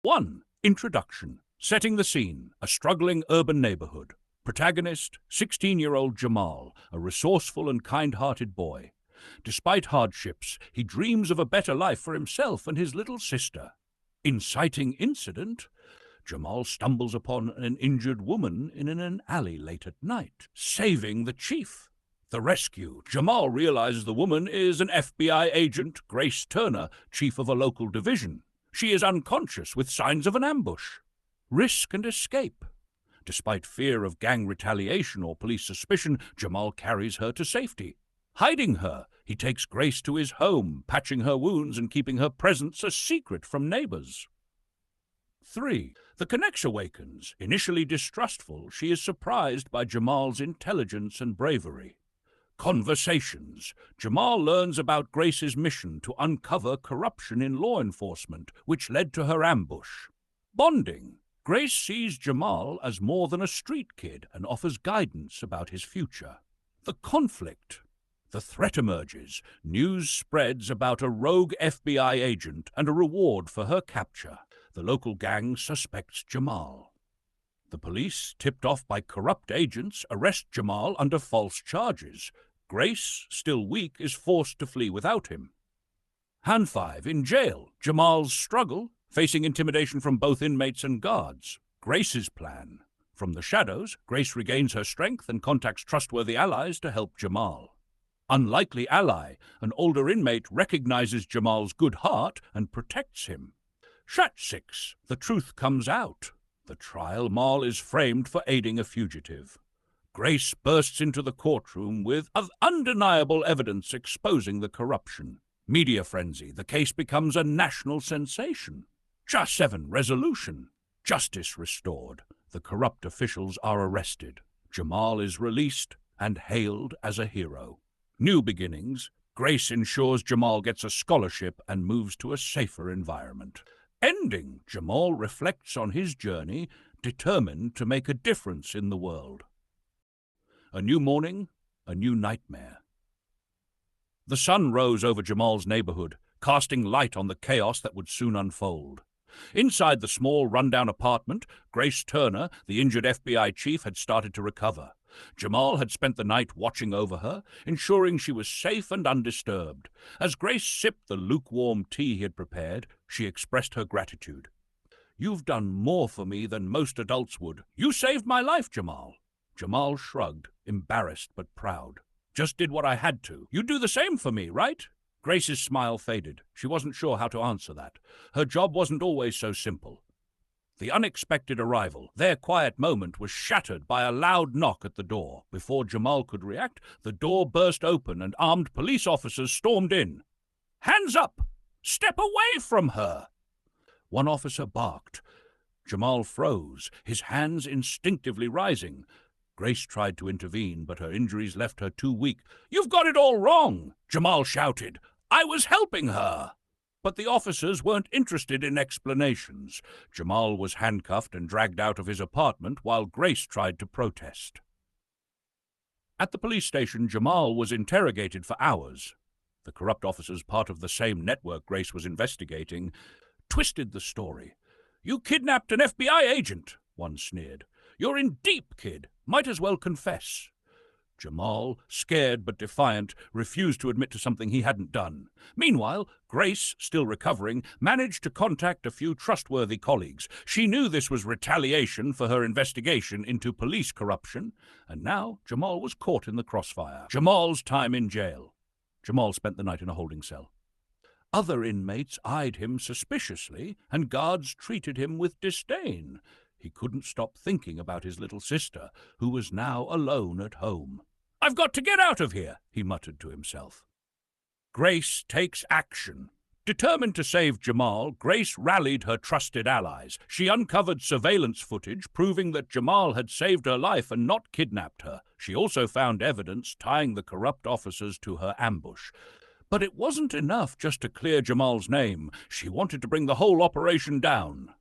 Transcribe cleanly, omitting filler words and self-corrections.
1. Introduction. Setting the scene, a struggling urban neighborhood. Protagonist, 16-year-old Jamal, a resourceful and kind-hearted boy. Despite hardships, he dreams of a better life for himself and his little sister. Inciting incident, Jamal stumbles upon an injured woman in an alley late at night, saving the chief. The rescue. Jamal realizes the woman is an FBI agent, Grace Turner, chief of a local division. She is unconscious with signs of an ambush. Risk and escape. Despite fear of gang retaliation or police suspicion, Jamal carries her to safety. Hiding her, he takes Grace to his home, patching her wounds and keeping her presence a secret from neighbors. 3. The connection awakens. Initially distrustful, she is surprised by Jamal's intelligence and bravery. Conversations. Jamal learns about Grace's mission to uncover corruption in law enforcement, which led to her ambush. Bonding. Grace sees Jamal as more than a street kid and offers guidance about his future. The conflict. The threat emerges. News spreads about a rogue FBI agent and a reward for her capture. The local gang suspects Jamal. The police, tipped off by corrupt agents, arrest Jamal under false charges. Grace, still weak, is forced to flee without him. Hand 5. In jail. Jamal's struggle, facing intimidation from both inmates and guards. Grace's plan. From the shadows, Grace regains her strength and contacts trustworthy allies to help Jamal. Unlikely ally, an older inmate recognizes Jamal's good heart and protects him. Shot 6. The truth comes out. The trial. Mal is framed for aiding a fugitive. Grace bursts into the courtroom with undeniable evidence exposing the corruption. Media frenzy. The case becomes a national sensation. Shot 7. Resolution. Justice restored. The corrupt officials are arrested. Jamal is released and hailed as a hero. New beginnings. Grace ensures Jamal gets a scholarship and moves to a safer environment. Ending. Jamal reflects on his journey, determined to make a difference in the world. A new morning, a new nightmare. The sun rose over Jamal's neighborhood, casting light on the chaos that would soon unfold. Inside the small, rundown apartment, Grace Turner, the injured FBI chief, had started to recover. Jamal had spent the night watching over her, ensuring she was safe and undisturbed. As Grace sipped the lukewarm tea he had prepared, she expressed her gratitude. "You've done more for me than most adults would. You saved my life, Jamal." Jamal shrugged, embarrassed but proud. "Just did what I had to. You do the same for me, right?" Grace's smile faded. She wasn't sure how to answer that. Her job wasn't always so simple. The unexpected arrival, their quiet moment, was shattered by a loud knock at the door. Before Jamal could react, the door burst open and armed police officers stormed in. "Hands up! Step away from her!" One officer barked. Jamal froze, his hands instinctively rising. Grace tried to intervene, but her injuries left her too weak. "You've got it all wrong!" Jamal shouted. "I was helping her!" But the officers weren't interested in explanations. Jamal was handcuffed and dragged out of his apartment while Grace tried to protest. At the police station, Jamal was interrogated for hours. The corrupt officers, part of the same network Grace was investigating, twisted the story. "You kidnapped an FBI agent," one sneered. "You're in deep, kid. Might as well confess." Jamal, scared but defiant, refused to admit to something he hadn't done. Meanwhile, Grace, still recovering, managed to contact a few trustworthy colleagues. She knew this was retaliation for her investigation into police corruption, and now Jamal was caught in the crossfire. Jamal's time in jail. Jamal spent the night in a holding cell. Other inmates eyed him suspiciously, and guards treated him with disdain. He couldn't stop thinking about his little sister, who was now alone at home. "I've got to get out of here," he muttered to himself. Grace takes action. Determined to save Jamal, Grace rallied her trusted allies. She uncovered surveillance footage proving that Jamal had saved her life and not kidnapped her. She also found evidence tying the corrupt officers to her ambush. But it wasn't enough just to clear Jamal's name. She wanted to bring the whole operation down.